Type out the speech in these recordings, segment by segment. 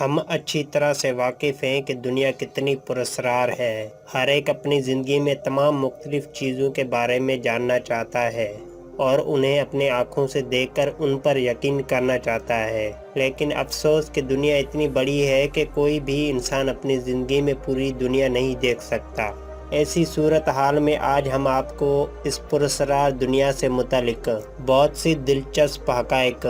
ہم اچھی طرح سے واقف ہیں کہ دنیا کتنی پراسرار ہے۔ ہر ایک اپنی زندگی میں تمام مختلف چیزوں کے بارے میں جاننا چاہتا ہے اور انہیں اپنے آنکھوں سے دیکھ کر ان پر یقین کرنا چاہتا ہے، لیکن افسوس کہ دنیا اتنی بڑی ہے کہ کوئی بھی انسان اپنی زندگی میں پوری دنیا نہیں دیکھ سکتا۔ ایسی صورتحال میں آج ہم آپ کو اس پراسرار دنیا سے متعلق بہت سی دلچسپ حقائق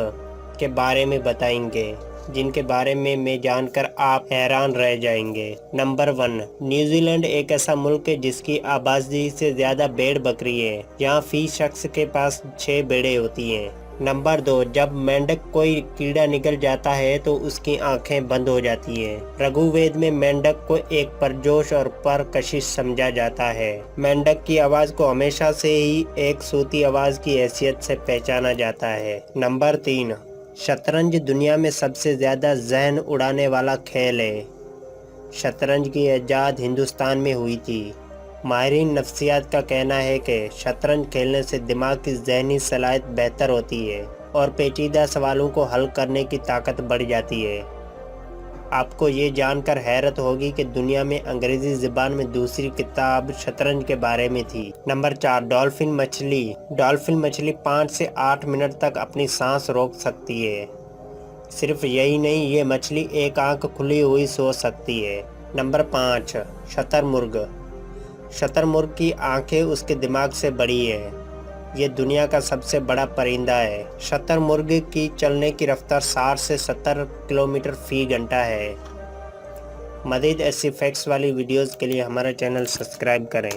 کے بارے میں بتائیں گے، جن کے بارے میں جان کر آپ حیران رہ جائیں گے۔ نمبر 1، نیوزی لینڈ ایک ایسا ملک ہے جس کی آبادی سے زیادہ بھیڑ بکری ہے۔ یہاں فی شخص کے پاس 6 بھیڑیں ہوتی ہیں۔ نمبر 2، جب مینڈک کوئی کیڑا نگل جاتا ہے تو اس کی آنکھیں بند ہو جاتی ہیں۔ رگو وید میں مینڈک کو ایک پرجوش اور پرکشش سمجھا جاتا ہے۔ مینڈک کی آواز کو ہمیشہ سے ہی ایک صوتی آواز کی حیثیت سے پہچانا جاتا ہے۔ نمبر 3، شطرنج دنیا میں سب سے زیادہ ذہن اڑانے والا کھیل ہے۔ شطرنج کی ایجاد ہندوستان میں ہوئی تھی۔ ماہرین نفسیات کا کہنا ہے کہ شطرنج کھیلنے سے دماغ کی ذہنی صلاحیت بہتر ہوتی ہے اور پیچیدہ سوالوں کو حل کرنے کی طاقت بڑھ جاتی ہے۔ آپ کو یہ جان کر حیرت ہوگی کہ دنیا میں انگریزی زبان میں دوسری کتاب شطرنج کے بارے میں تھی۔ نمبر 4، ڈولفن مچھلی۔ ڈولفن مچھلی 5 سے 8 منٹ تک اپنی سانس روک سکتی ہے۔ صرف یہی نہیں، یہ مچھلی ایک آنکھ کھلی ہوئی سو سکتی ہے۔ نمبر 5، شتر مرغ۔ شتر مرغ کی آنکھیں اس کے دماغ سے بڑی ہیں۔ یہ دنیا کا سب سے بڑا پرندہ ہے۔ شتر مرغ کی چلنے کی رفتار 60 سے 70 کلومیٹر فی گھنٹہ ہے۔ مزید ایسی فیکٹس والی ویڈیوز کے لیے ہمارا چینل سبسکرائب کریں۔